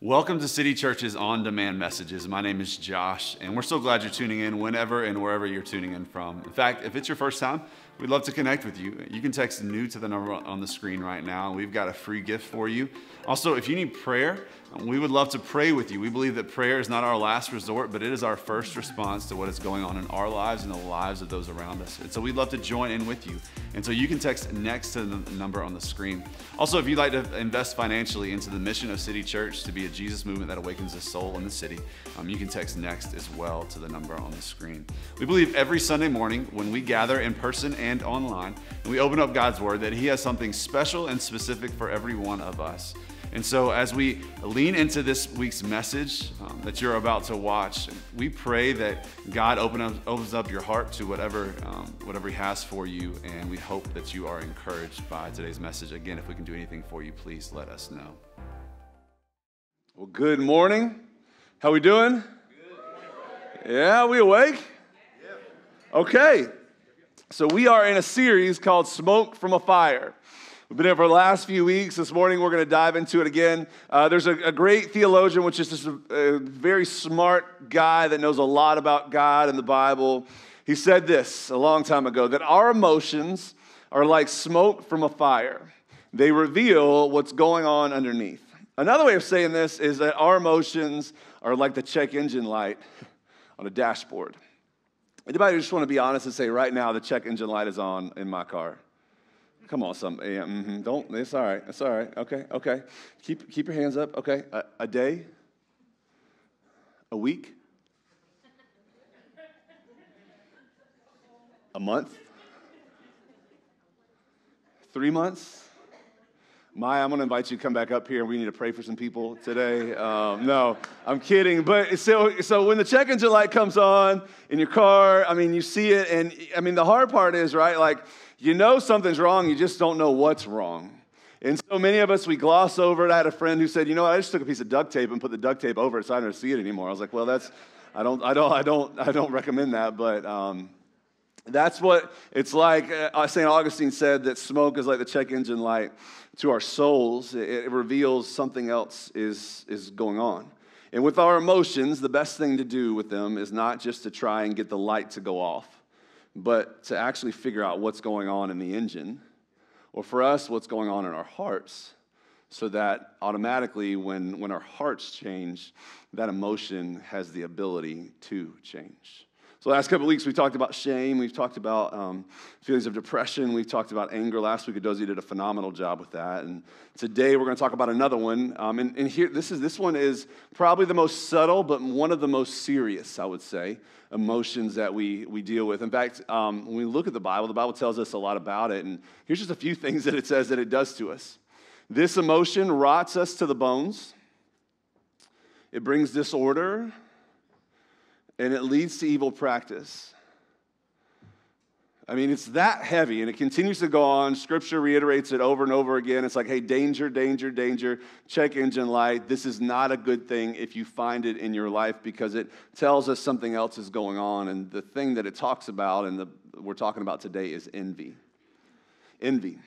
Welcome to City Church's On-Demand Messages. My name is Josh, and we're so glad you're tuning in whenever and wherever you're tuning in from. In fact, if it's your first time, we'd love to connect with you. You can text NEW to the number on the screen right now. We've got a free gift for you. Also, if you need prayer, we would love to pray with you. We believe that prayer is not our last resort, but it is our first response to what is going on in our lives and the lives of those around us. And so we'd love to join in with you. And so you can text NEXT to the number on the screen. Also, if you'd like to invest financially into the mission of City Church to be a Jesus movement that awakens the soul in the city, you can text NEXT as well to the number on the screen. We believe every Sunday morning when we gather in person and online, and we open up God's Word, that He has something special and specific for every one of us. And so as we lean into this week's message that you're about to watch, we pray that God opens up your heart to whatever He has for you, and we hope that you are encouraged by today's message. Again, if we can do anything for you, please let us know. Well, good morning. How we doing? Good. Yeah, we awake? Okay. So we are in a series called Smoke from a Fire. We've been here for the last few weeks. This morning, we're going to dive into it again. There's a great theologian, which is just a very smart guy that knows a lot about God and the Bible. He said this a long time ago, that our emotions are like smoke from a fire. They reveal what's going on underneath. Another way of saying this is that our emotions are like the check engine light on a dashboard. Anybody just want to be honest and say, right now, the check engine light is on in my car? Come on, don't, it's all right, okay. Keep your hands up, okay. A day? A week? A month? 3 months? Maya, I'm going to invite you to come back up here. We need to pray for some people today. No, I'm kidding. But so when the check engine light comes on in your car, you see it. And, the hard part is, right, like, you know something's wrong. You just don't know what's wrong. And so many of us, we gloss over it. I had a friend who said, I just took a piece of duct tape and put the duct tape over it so I don't see it anymore. I was like, well, I don't recommend that. But that's what it's like. St. Augustine said that smoke is like the check engine light to our souls. It reveals something else is going on. And with our emotions, the best thing to do with them is not just to try and get the light to go off, but to actually figure out what's going on in the engine, or for us, what's going on in our hearts, so that automatically when our hearts change, that emotion has the ability to change. So the last couple of weeks, we talked about shame. We've talked about feelings of depression. We've talked about anger. Last week, Adozie did a phenomenal job with that. And today, we're going to talk about another one. And here, this one is probably the most subtle, but one of the most serious, I would say, emotions that we deal with. In fact, when we look at the Bible tells us a lot about it. And here's just a few things that it says that it does to us. This emotion rots us to the bones. It brings disorder. And it leads to evil practice. It's that heavy, and it continues to go on. Scripture reiterates it over and over again. It's like, hey, danger, danger, danger, check engine light. This is not a good thing if you find it in your life, because it tells us something else is going on. And the thing that it talks about, and we're talking about today, is envy. Envy.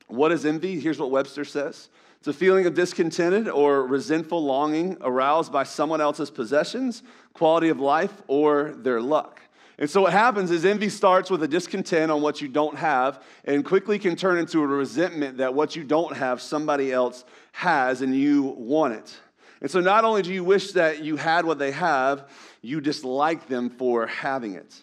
What is envy? Here's what Webster says. It's a feeling of discontented or resentful longing aroused by someone else's possessions, quality of life, or their luck. And so what happens is envy starts with a discontent on what you don't have and quickly can turn into a resentment that what you don't have, somebody else has, and you want it. And so not only do you wish that you had what they have, you dislike them for having it.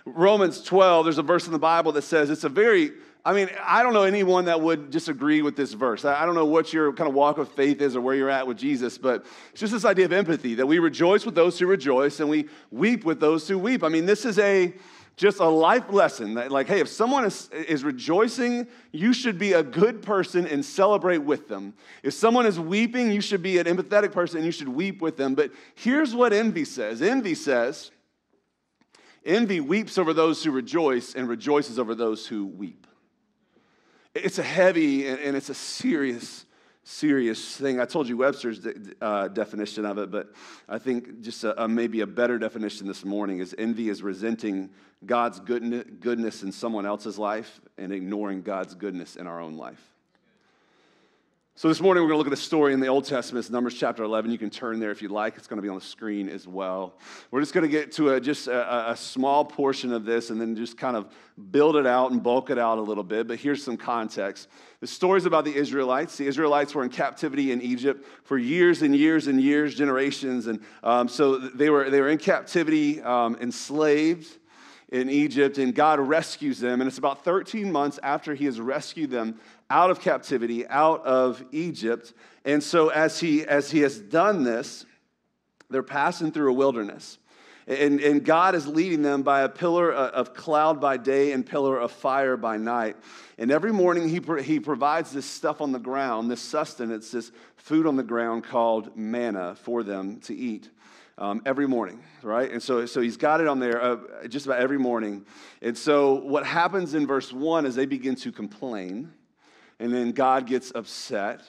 Romans 12, there's a verse in the Bible that says it's a very... I don't know anyone that would disagree with this verse. I don't know what your kind of walk of faith is or where you're at with Jesus, but it's just this idea of empathy, that we rejoice with those who rejoice and we weep with those who weep. This is just a life lesson that, like, hey, if someone is rejoicing, you should be a good person and celebrate with them. If someone is weeping, you should be an empathetic person and you should weep with them. But here's what envy says. Envy says, envy weeps over those who rejoice and rejoices over those who weep. It's a heavy and it's a serious thing. I told you Webster's definition of it, but I think just maybe a better definition this morning is envy is resenting God's goodness in someone else's life and ignoring God's goodness in our own life. So this morning, we're going to look at a story in the Old Testament. It's Numbers chapter 11. You can turn there if you'd like. It's going to be on the screen as well. We're just going to get to a small portion of this and then just kind of build it out and bulk it out a little bit. But here's some context. The story's about the Israelites. The Israelites were in captivity in Egypt for years and years and years, generations. And so they were in captivity, enslaved in Egypt, and God rescues them. And it's about 13 months after he has rescued them out of captivity, out of Egypt. And so as he has done this, they're passing through a wilderness. And God is leading them by a pillar of cloud by day and pillar of fire by night. And every morning he provides this stuff on the ground, this sustenance, this food on the ground called manna for them to eat. Every morning, right? And so he's got it on there just about every morning. And so what happens in verse 1 is they begin to complain, and then God gets upset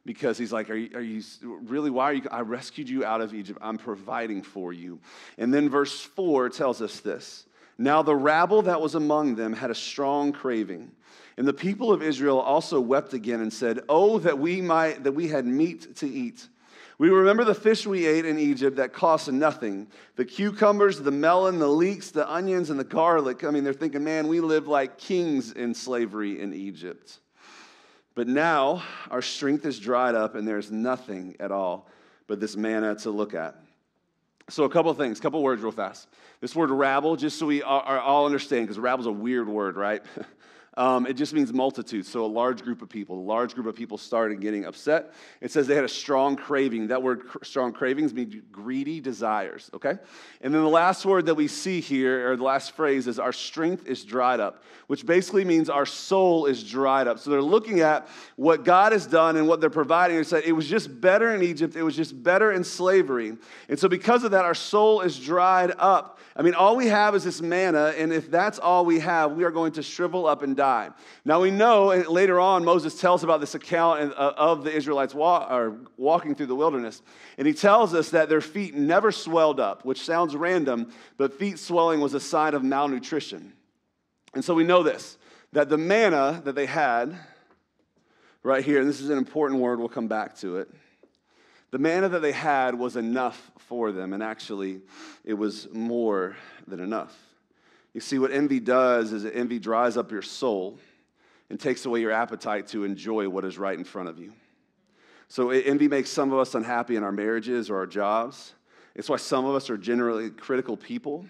because he's like, are you really, why are you, I rescued you out of Egypt. I'm providing for you. And then verse 4 tells us this. Now the rabble that was among them had a strong craving. And the people of Israel also wept again and said, oh, that we had meat to eat. We remember the fish we ate in Egypt that cost nothing. The cucumbers, the melon, the leeks, the onions, and the garlic. I mean, they're thinking, man, we lived like kings in slavery in Egypt. But now our strength is dried up and there's nothing at all but this manna to look at. So a couple of things, a couple of words real fast. This word rabble, just so we all understand, because rabble's a weird word, right? It just means multitude, so a large group of people. A large group of people started getting upset. It says they had a strong craving. That word strong cravings means greedy desires, okay? And then the last word that we see here, or the last phrase, is our strength is dried up, which basically means our soul is dried up. So they're looking at what God has done and what they're providing. They said it was just better in Egypt. It was just better in slavery. And so because of that, our soul is dried up. I mean, all we have is this manna, and if that's all we have, we are going to shrivel up and die. Now we know, and later on, Moses tells about this account of the Israelites walking through the wilderness, and he tells us that their feet never swelled up, which sounds random, but feet swelling was a sign of malnutrition. And so we know this, that the manna that they had right here, and this is an important word, we'll come back to it, the manna that they had was enough for them, and actually, it was more than enough. You see, what envy does is that envy dries up your soul and takes away your appetite to enjoy what is right in front of you. So envy makes some of us unhappy in our marriages or our jobs. It's why some of us are generally critical people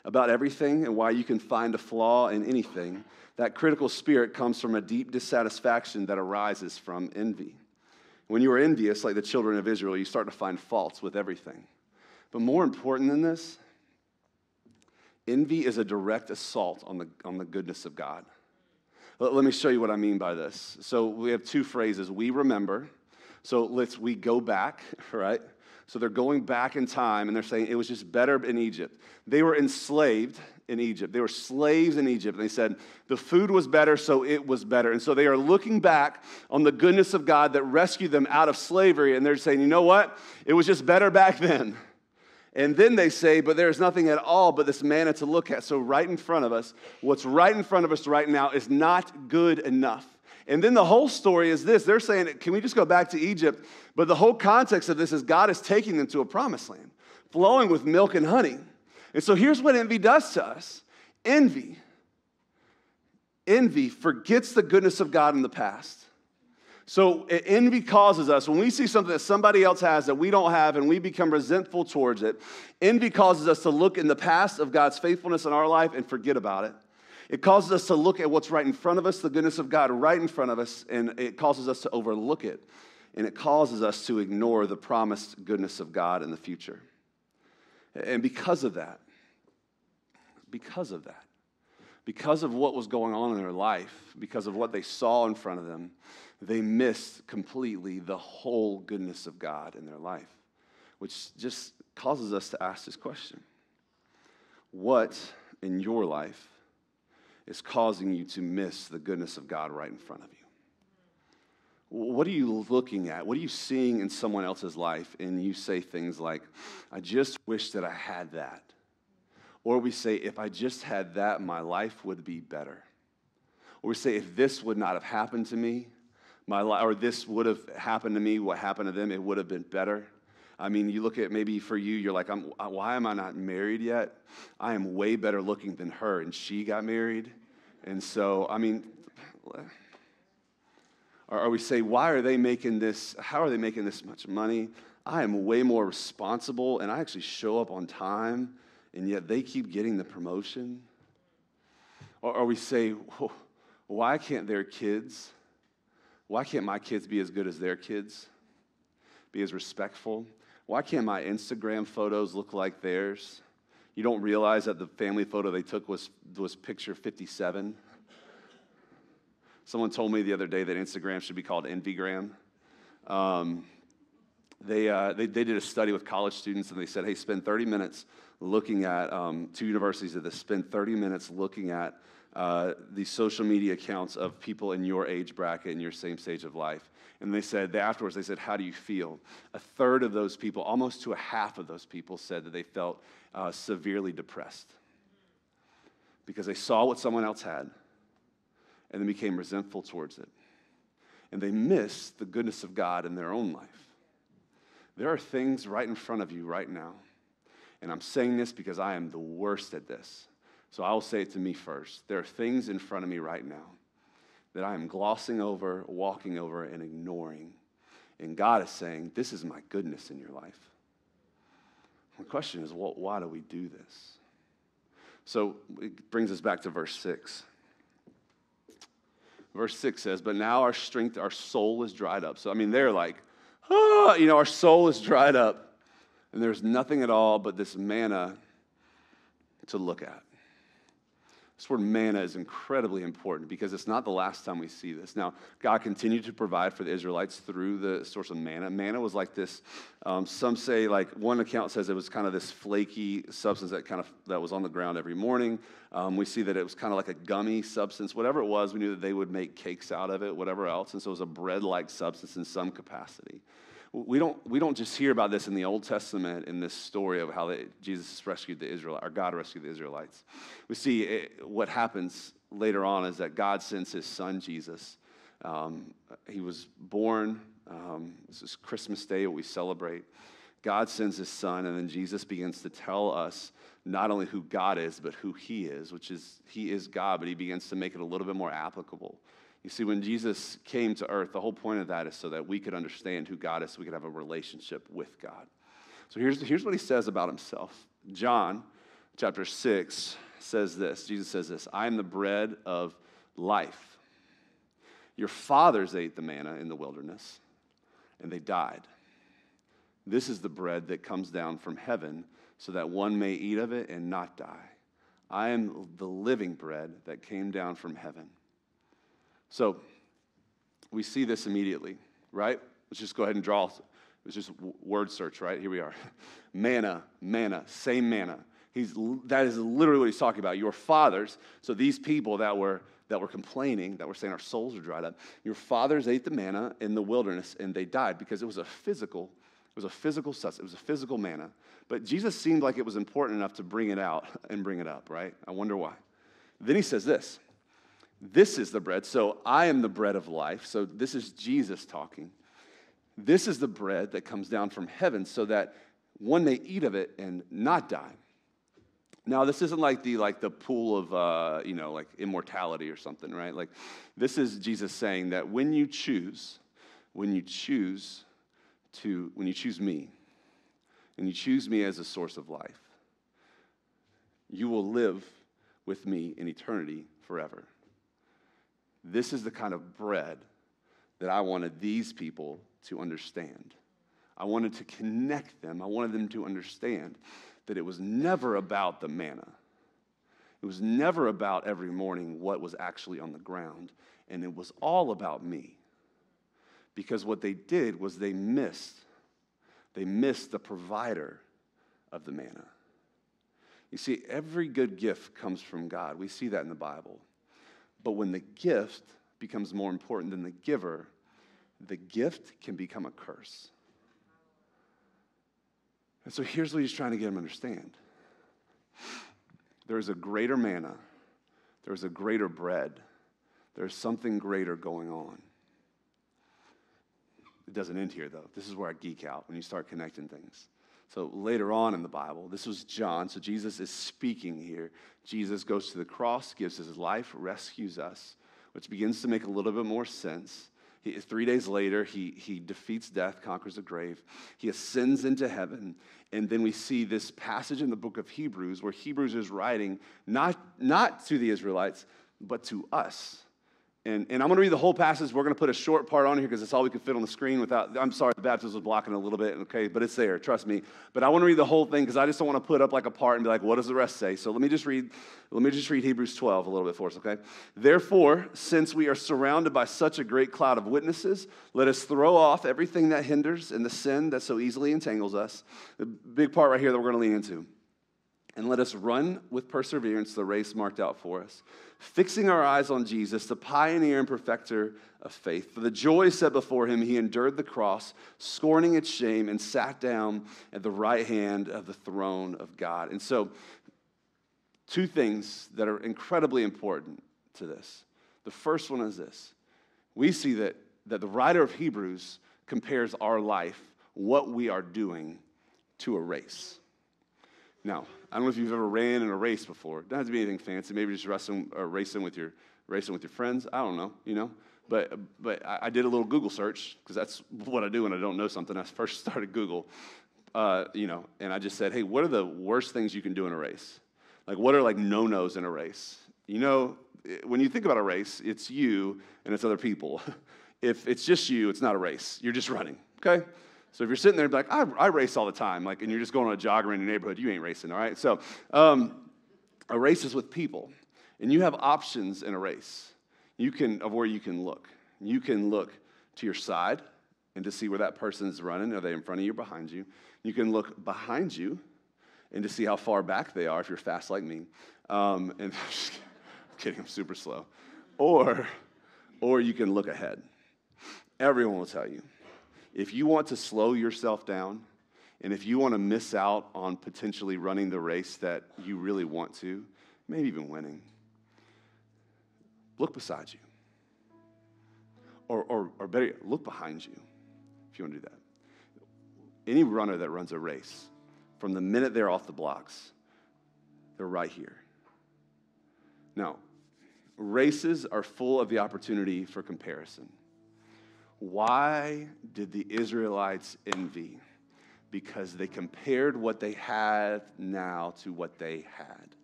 about everything and why you can find a flaw in anything. That critical spirit comes from a deep dissatisfaction that arises from envy. When you are envious, like the children of Israel, you start to find faults with everything. But more important than this, envy is a direct assault on the goodness of God. Let me show you what I mean by this. So we have two phrases. We remember. So we go back, right? So they're going back in time, and they're saying it was just better in Egypt. They were enslaved in Egypt. They were slaves in Egypt. And they said the food was better, so it was better. And so they are looking back on the goodness of God that rescued them out of slavery, and they're saying, you know what? It was just better back then. And then they say, but there's nothing at all but this manna to look at. So right in front of us, what's right in front of us right now is not good enough. And then the whole story is this. They're saying, can we just go back to Egypt? But the whole context of this is God is taking them to a promised land, flowing with milk and honey. And so here's what envy does to us. Envy forgets the goodness of God in the past. So envy causes us, when we see something that somebody else has that we don't have and we become resentful towards it, envy causes us to look in the past of God's faithfulness in our life and forget about it. It causes us to look at what's right in front of us, the goodness of God right in front of us, and it causes us to overlook it. And it causes us to ignore the promised goodness of God in the future. And because of what was going on in their life, because of what they saw in front of them, they missed completely the whole goodness of God in their life, which just causes us to ask this question. What in your life is causing you to miss the goodness of God right in front of you? What are you looking at? What are you seeing in someone else's life? And you say things like, I just wish that I had that. Or we say, if I just had that, my life would be better. Or we say, if this would not have happened to me, or this would have happened to me, what happened to them, it would have been better. I mean, you look at maybe for you, you're like, why am I not married yet? I am way better looking than her, and she got married. And so, I mean, or we say, why are they making this, how are they making this much money? I am way more responsible, and I actually show up on time, and yet they keep getting the promotion. Or we say, why can't their kids, why can't my kids be as good as their kids? Be as respectful? Why can't my Instagram photos look like theirs? You don't realize that the family photo they took was picture 57. Someone told me the other day that Instagram should be called Envygram. They did a study with college students, and they said, hey, spend 30 minutes looking at, two universities did this, spend 30 minutes looking at the social media accounts of people in your age bracket and your same stage of life. And they said, afterwards, they said, how do you feel? A third of those people, almost to a half of those people, said that they felt severely depressed because they saw what someone else had and then became resentful towards it. And they missed the goodness of God in their own life. There are things right in front of you right now. And I'm saying this because I am the worst at this. So I will say it to me first. There are things in front of me right now that I am glossing over, walking over, and ignoring. And God is saying, this is my goodness in your life. The question is, well, why do we do this? So it brings us back to verse 6. Verse 6 says, but now our strength, our soul is dried up. So, I mean, they're like, our soul is dried up. And there's nothing at all but this manna to look at. This word manna is incredibly important because it's not the last time we see this. Now, God continued to provide for the Israelites through the source of manna. Manna was like this, some say, like one account says it was kind of this flaky substance that was on the ground every morning. We see that it was kind of like a gummy substance. Whatever it was, we knew that they would make cakes out of it, whatever else. And so it was a bread-like substance in some capacity. We don't just hear about this in the Old Testament in this story of how Jesus rescued the Israelites, or God rescued the Israelites. We see what happens later on is that God sends his son, Jesus. He was born, this is Christmas Day, what we celebrate. God sends his son, and then Jesus begins to tell us not only who God is, but who he is, which is he is God, but he begins to make it a little bit more applicable. You see, when Jesus came to earth, the whole point of that is so that we could understand who God is, so we could have a relationship with God. So here's what he says about himself. John chapter 6 says this. Jesus says this, I am the bread of life. Your fathers ate the manna in the wilderness, and they died. This is the bread that comes down from heaven, so that one may eat of it and not die. I am the living bread that came down from heaven. So we see this immediately, right? Let's just go ahead and draw. It's just word search, right? Here we are. Manna, same manna. That is literally what he's talking about. Your fathers, so these people that were complaining, that were saying our souls are dried up, your fathers ate the manna in the wilderness and they died because it was a physical sustenance. It was a physical manna. But Jesus seemed like it was important enough to bring it out and bring it up, right? I wonder why. Then he says this. This is the bread. So I am the bread of life. So this is Jesus talking. This is the bread that comes down from heaven so that one may eat of it and not die. Now, this isn't like the pool of, like immortality or something, right? Like this is Jesus saying that when you choose me, and you choose me as a source of life, you will live with me in eternity forever. This is the kind of bread that I wanted these people to understand. I wanted to connect them. I wanted them to understand that it was never about the manna. It was never about every morning what was actually on the ground, and it was all about me. Because what they did was they missed the provider of the manna. You see, every good gift comes from God. We see that in the Bible. But when the gift becomes more important than the giver, the gift can become a curse. And so here's what he's trying to get them to understand. There is a greater manna. There is a greater bread. There's something greater going on. It doesn't end here, though. This is where I geek out when you start connecting things. So later on in the Bible, this was John, so Jesus is speaking here. Jesus goes to the cross, gives his life, rescues us, which begins to make a little bit more sense. 3 days later, he defeats death, conquers the grave. He ascends into heaven. And then we see this passage in the book of Hebrews where Hebrews is writing not to the Israelites, but to us. And I'm going to read the whole passage. We're going to put a short part on here because it's all we could fit on the screen without, I'm sorry, the baptism was blocking a little bit, okay, but it's there, trust me. But I want to read the whole thing because I just don't want to put up like a part and be like, what does the rest say? So let me just read Hebrews 12 a little bit for us, okay? Therefore, since we are surrounded by such a great cloud of witnesses, let us throw off everything that hinders and the sin that so easily entangles us. The big part right here that we're going to lean into. And let us run with perseverance the race marked out for us, fixing our eyes on Jesus, the pioneer and perfecter of faith. For the joy set before him, he endured the cross, scorning its shame, and sat down at the right hand of the throne of God. And so, two things that are incredibly important to this. The first one is this. We see that the writer of Hebrews compares our life, what we are doing, to a race. Now, I don't know if you've ever ran in a race before. It doesn't have to be anything fancy. Maybe just racing with your friends. I don't know, you know. But I did a little Google search because that's what I do when I don't know something. I first started Google, and I just said, hey, what are the worst things you can do in a race? Like, what are like no-nos in a race? You know, when you think about a race, it's you and it's other people. If it's just you, it's not a race. You're just running, okay? So if you're sitting there and be like, I race all the time, like, and you're just going on a jog around your neighborhood, you ain't racing, all right? So a race is with people, and you have options in a race. Of where you can look. You can look to your side and to see where that person is running. Are they in front of you or behind you? You can look behind you and to see how far back they are if you're fast like me. And I'm kidding, I'm super slow. Or you can look ahead. Everyone will tell you. If you want to slow yourself down, and if you want to miss out on potentially running the race that you really want to, maybe even winning, look beside you. Or better yet, look behind you if you want to do that. Any runner that runs a race, from the minute they're off the blocks, they're right here. Now, races are full of the opportunity for comparison. Why did the Israelites envy? Because they compared what they had now to what they had.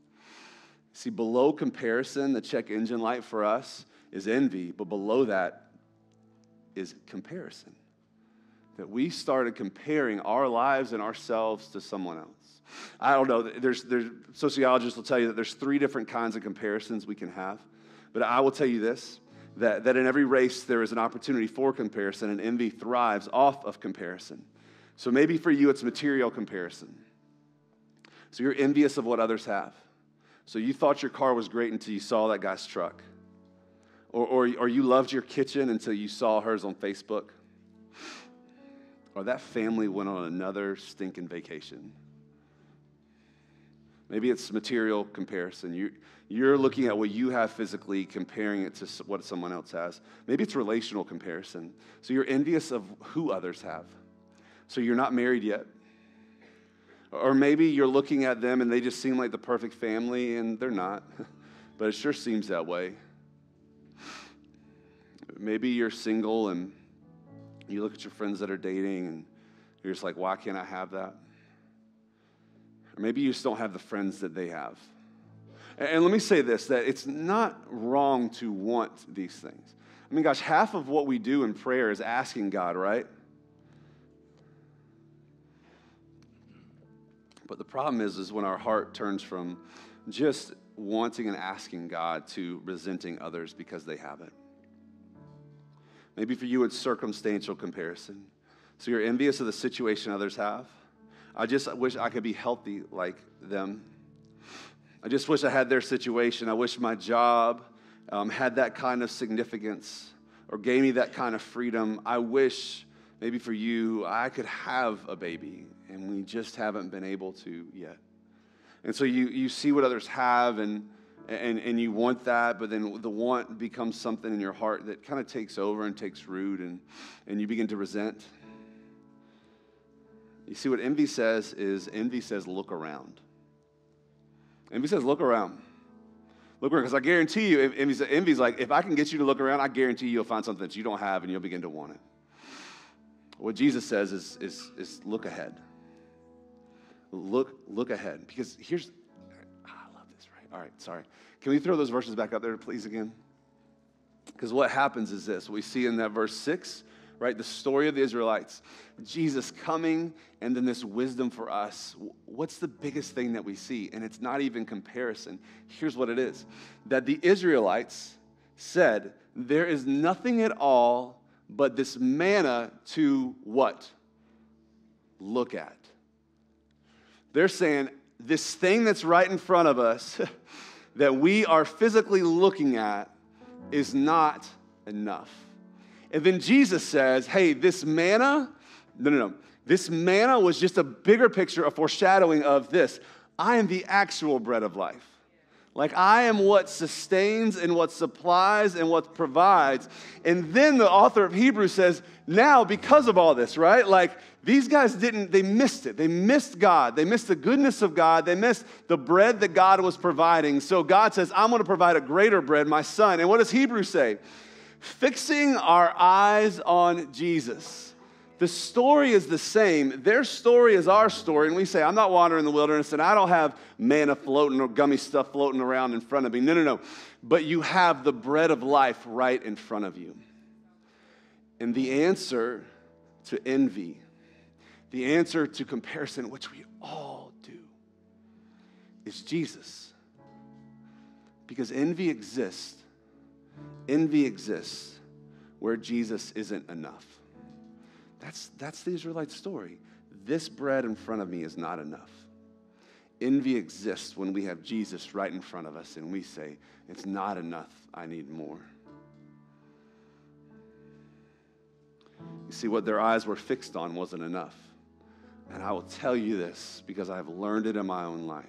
See, below comparison, the check engine light for us is envy, but below that is comparison. That we started comparing our lives and ourselves to someone else. I don't know, there's sociologists will tell you that there's 3 different kinds of comparisons we can have, but I will tell you this. That in every race there is an opportunity for comparison, and envy thrives off of comparison. So maybe for you it's material comparison. So you're envious of what others have. So you thought your car was great until you saw that guy's truck. Or you loved your kitchen until you saw hers on Facebook. Or that family went on another stinking vacation. Maybe it's material comparison. You're looking at what you have physically, comparing it to what someone else has. Maybe it's relational comparison. So you're envious of who others have. So you're not married yet. Or maybe you're looking at them and they just seem like the perfect family, and they're not. But it sure seems that way. Maybe you're single and you look at your friends that are dating and you're just like, why can't I have that? Or maybe you just don't have the friends that they have. And let me say this, that it's not wrong to want these things. I mean, gosh, half of what we do in prayer is asking God, right? But the problem is when our heart turns from just wanting and asking God to resenting others because they have it. Maybe for you it's circumstantial comparison. So you're envious of the situation others have. I just wish I could be healthy like them. I just wish I had their situation. I wish my job had that kind of significance or gave me that kind of freedom. I wish, maybe for you, I could have a baby, and we just haven't been able to yet. And so you see what others have, and and you want that, but then the want becomes something in your heart that kind of takes over and takes root, and you begin to resent. You see, what envy says is, envy says, look around. Envy says, look around. Look around, because I guarantee you, envy's like, if I can get you to look around, I guarantee you'll find something that you don't have, and you'll begin to want it. What Jesus says is look ahead. Look ahead. Because here's, I love this, right? All right, sorry. Can we throw those verses back up there, please, again? Because what happens is this. We see in that verse 6, right, the story of the Israelites, Jesus coming, and then this wisdom for us. What's the biggest thing that we see? And it's not even comparison. Here's what it is. That the Israelites said, there is nothing at all but this manna to what? Look at. They're saying, this thing that's right in front of us that we are physically looking at is not enough. And then Jesus says, hey, this manna, no. This manna was just a bigger picture, a foreshadowing of this. I am the actual bread of life. Like, I am what sustains and what supplies and what provides. And then the author of Hebrews says, now, because of all this, right? Like, these guys they missed it. They missed God. They missed the goodness of God. They missed the bread that God was providing. So God says, I'm going to provide a greater bread, my son. And what does Hebrews say? Fixing our eyes on Jesus. The story is the same. Their story is our story. And we say, I'm not wandering in the wilderness, and I don't have manna floating or gummy stuff floating around in front of me. No. But you have the bread of life right in front of you. And the answer to envy, the answer to comparison, which we all do, is Jesus. Because envy exists where Jesus isn't enough. That's the Israelite story. This bread in front of me is not enough. Envy exists when we have Jesus right in front of us and we say, it's not enough, I need more. You see, what their eyes were fixed on wasn't enough. And I will tell you this because I've learned it in my own life.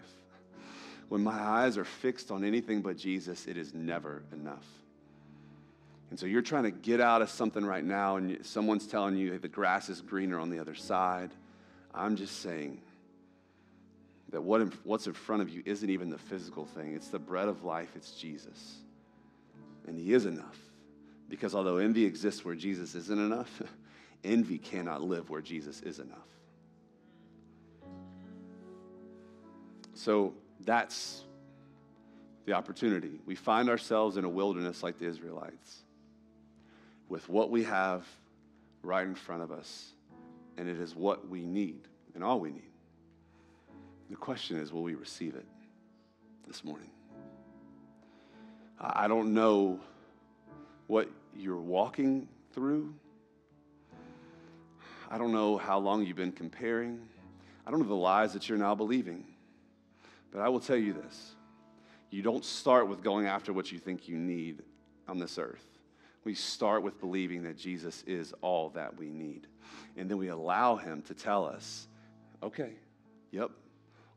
When my eyes are fixed on anything but Jesus, it is never enough. And so you're trying to get out of something right now, and someone's telling you, hey, the grass is greener on the other side. I'm just saying that what's in front of you isn't even the physical thing. It's the bread of life. It's Jesus. And he is enough. Because although envy exists where Jesus isn't enough, envy cannot live where Jesus is enough. So that's the opportunity. We find ourselves in a wilderness like the Israelites, with what we have right in front of us, and it is what we need and all we need. The question is, will we receive it this morning? I don't know what you're walking through. I don't know how long you've been comparing. I don't know the lies that you're now believing. But I will tell you this. You don't start with going after what you think you need on this earth. We start with believing that Jesus is all that we need. And then we allow him to tell us, okay, yep.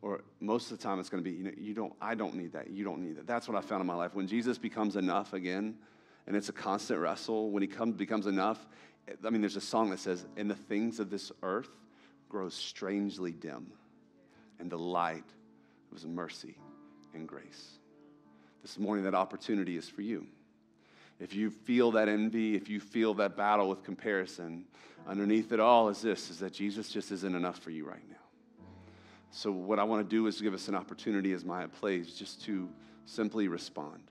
Or most of the time it's going to be, I don't need that. You don't need that. That's what I found in my life. When Jesus becomes enough again, and it's a constant wrestle, when he becomes enough, there's a song that says, and the things of this earth grow strangely dim, and the light of his mercy and grace. This morning, that opportunity is for you. If you feel that envy, if you feel that battle with comparison, underneath it all is that Jesus just isn't enough for you right now. So what I want to do is give us an opportunity as Maya plays just to simply respond.